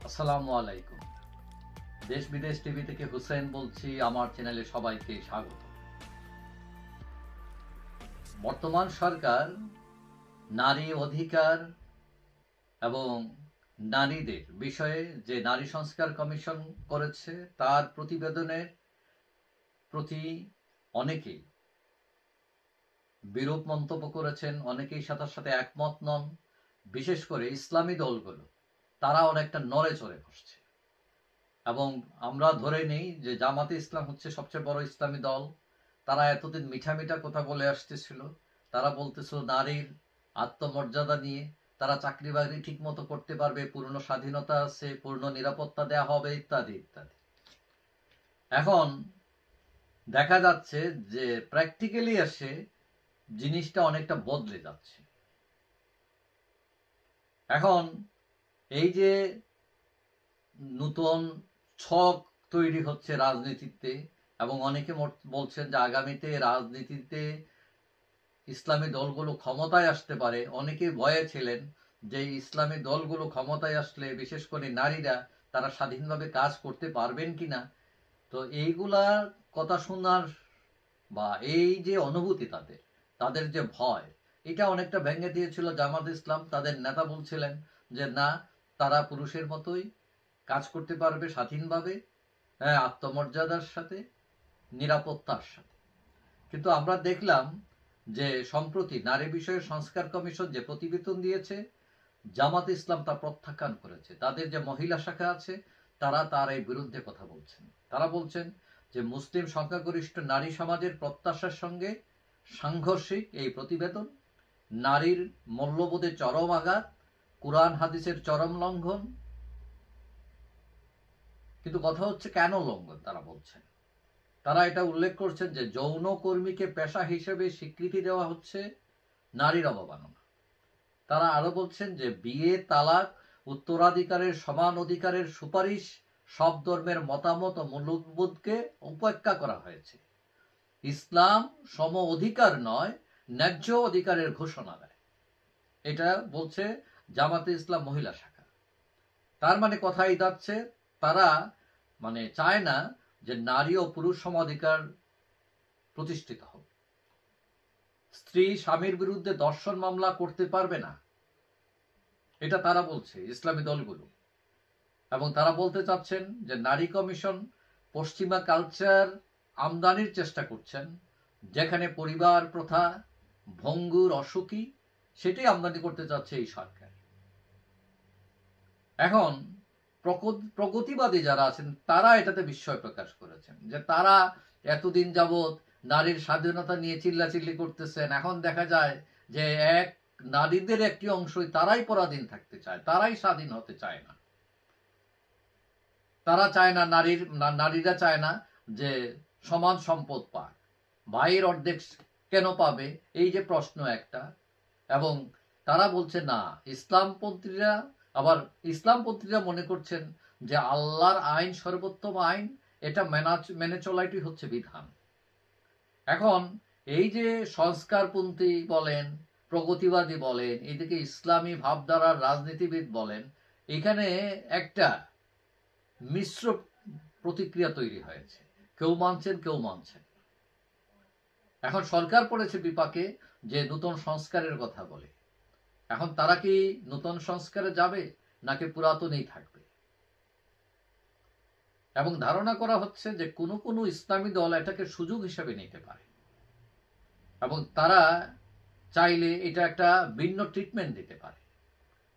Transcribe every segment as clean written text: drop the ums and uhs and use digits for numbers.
আসসালামু আলাইকুম। দেশ বিদেশ টিভি থেকে হুসেন বলছি। আমার চ্যানেলে সবাইকে স্বাগত। বর্তমান সরকার নারী অধিকার এবং নারীদের বিষয়ে যে নারী সংস্কার কমিশন করেছে তার প্রতিবেদনের প্রতি অনেকেই বিরূপ মন্তব্য করেছেন, অনেকেই সাথে সাথে একমত নন। বিশেষ করে ইসলামী দলগুলো তারা অনেকটা নড়ে চড়ে বসছে এবং আমরা ধরে নেই যে জামাতে ইসলাম হচ্ছে সবচেয়ে বড় ইসলামী দল। তারা এতদিন মিঠা মিঠা কথা বলে আসতেছিল। তারা বলতেছিল নারীর আত্মমর্যাদা নিয়ে, তারা চাকরি বাকরি ঠিক মতো করতে পারবে, পূর্ণ স্বাধীনতা আছে, পূর্ণ নিরাপত্তা দেয়া হবে, ইত্যাদি ইত্যাদি। এখন দেখা যাচ্ছে যে প্র্যাকটিক্যালি এসে জিনিসটা অনেকটা বদলে যাচ্ছে। এখন এই যে নতুন ছক তৈরি হচ্ছে রাজনীতিতে, এবং অনেকে বলছেন যে আগামীতে রাজনীতিতে ইসলামী দলগুলো ক্ষমতায় আসতে পারে। অনেকে ভয়ে ছিলেন যে ইসলামী দলগুলো ক্ষমতায় আসলে বিশেষ করে নারীরা তারা স্বাধীনভাবে কাজ করতে পারবেন কিনা। তো এইগুলার কথা শোনার বা এই যে অনুভূতি তাদের যে ভয়, এটা অনেকটা ভেঙে দিয়েছিল জামাত ইসলাম। তাদের নেতা বলছিলেন যে না, তারা পুরুষের মতোই কাজ করতে পারবে স্বাধীনভাবে, আত্মমর্যাদার সাথে, নিরাপত্তার সাথে। কিন্তু আমরা দেখলাম যে সম্প্রতি নারী বিষয়ে সংস্কার কমিশন যে প্রতিবেদন দিয়েছে, জামাত ইসলাম তা প্রত্যাখ্যান করেছে। তাদের যে মহিলা শাখা আছে তারা তার এই বিরুদ্ধে কথা বলছেন। তারা বলছেন যে মুসলিম সংখ্যাগরিষ্ঠ নারী সমাজের প্রত্যাশার সঙ্গে সাংঘর্ষিক এই প্রতিবেদন, নারীর মূল্যবোধে চরম আঘাত, কুরআন হাদিসের চরম লঙ্ঘন। কিন্তু কথা হচ্ছে কেন লঙ্ঘন তারা বলছেন। তারা এটা উল্লেখ করছেন যে যৌন কর্মীকে পেশা হিসেবে স্বীকৃতি দেওয়া হচ্ছে নারীর অবমাননা। তারা আরো বলছেন যে বিয়ে, তালাক, উত্তরাধিকারের সমান অধিকারের সুপারিশ সব ধর্মের মতামত ও মূল্যবোধকে উপেক্ষা করা হয়েছে। ইসলাম সম অধিকার নয়, ন্যায্য অধিকারের ঘোষণা দেয়। এটা বলছে জামাতে ইসলাম মহিলা শাখা। তার মানে কথাই যাচ্ছে তারা চায় না যে নারী ও পুরুষ সম অধিকার প্রতিষ্ঠিত হোক। স্ত্রী স্বামীর বিরুদ্ধে ধর্ষণ মামলা করতে পারবে না, এটা তারা বলছে ইসলামী দলগুলো। এবং তারা বলতে চাচ্ছেন যে নারী কমিশন পশ্চিমা কালচার আমদানির চেষ্টা করছেন, যেখানে পরিবার প্রথা ভঙ্গুর অসুখী সেটাই আমদানি করতে চাচ্ছে এই সরকার। এখন প্রগতিবাদী যারা আছেন তারা এটাতে বিস্ময় প্রকাশ করেছেন যে তারা এতদিন যাবৎ নারীর স্বাধীনতা নিয়ে চিল্লাচিল্লি করতেছেন, এখন দেখা যায় যে নারীদের একটি অংশই তারাই পরাধীন থাকতে চায়, তারাই স্বাধীন হতে চায় না। তারা চায় না নারীরা চায় না যে সমান সম্পদ পাক। ভাইয়ের অর্ধেক কেন পাবে, এই যে প্রশ্ন একটা। এবং তারা বলছে না, ইসলামপন্থীরা মনে করছেন যে আল্লাহর আইন সর্বোত্তম আইন, এটা মেনে চলাইটি হচ্ছে বিধান। এখন এই যে সংস্কারপন্থী বলেন, প্রগতিবাদী বলেন, এদিকে ইসলামী ভাবধারার রাজনীতিবিদ বলেন, এখানে একটা মিশ্র প্রতিক্রিয়া তৈরি হয়েছে। কেউ মানছেন, কেউ মানছেন। এখন সরকার পড়েছে বিপাকে যে নতুন সংস্কারের কথা বলে। এখন তারা কি নতুন সংস্কারে যাবে নাকি পুরাতনই থাকবে? এবং ধারণা করা হচ্ছে যে কোনো কোনো ইসলামী দল এটাকে সুযোগ হিসেবে নিতে পারে এবং তারা চাইলে এটা একটা ভিন্ন ট্রিটমেন্ট দিতে পারে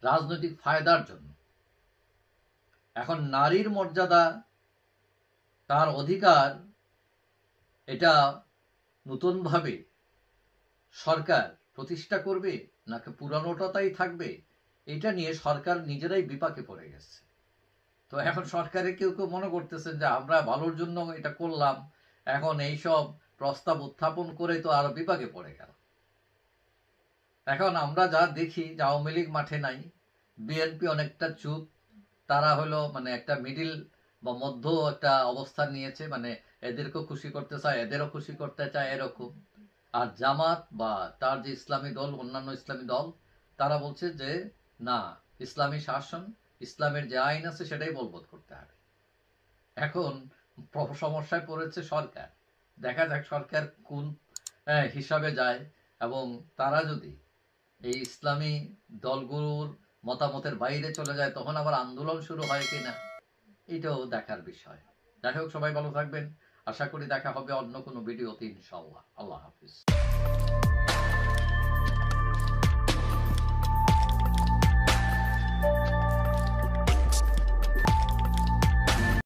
রাজনৈতিক ফায়দার জন্য। এখন নারীর মর্যাদা, তার অধিকার, এটা নতুনভাবে সরকার প্রতিষ্ঠা করবে নাকি পুরানোটাই থাকবে, এটা নিয়ে সরকার নিজেরাই বিপাকে পড়ে গেছে। তো এখন সরকারের কেউ কেউ মনে করতেছেন যে আমরা ভালোর জন্য এটা করলাম, এখন এইসব প্রস্তাব উত্থাপন করে তো আরো বিপাকে পড়ে গেল। এখন আমরা যা দেখি যে আওয়ামী লীগ মাঠে নাই, বিএনপি অনেকটা চুপ। তারা হলো একটা মিডিল বা মধ্য একটা অবস্থান নিয়েছে, এদেরকেও খুশি করতে চায়, এদেরও খুশি করতে চায়, এরকম। আর জামাত বা তার যে ইসলামী দল, অন্যান্য ইসলামী দল, তারা বলছে যে না, ইসলামী শাসন, ইসলামের যে আইন আছে সেটাই বলবৎ করতে হবে। এখন সমস্যায় পড়েছে সরকার। দেখা যাক সরকার কোন হিসাবে যায়, এবং তারা যদি এই ইসলামী দলগুলোর মতামতের বাইরে চলে যায় তখন আবার আন্দোলন শুরু হয় কিনা, এটাও দেখার বিষয়। যাই হোক, সবাই ভালো থাকবেন। আশা করি দেখা হবে অন্য কোনো ভিডিওতে ইনশাআল্লাহ। আল্লাহ হাফিজ।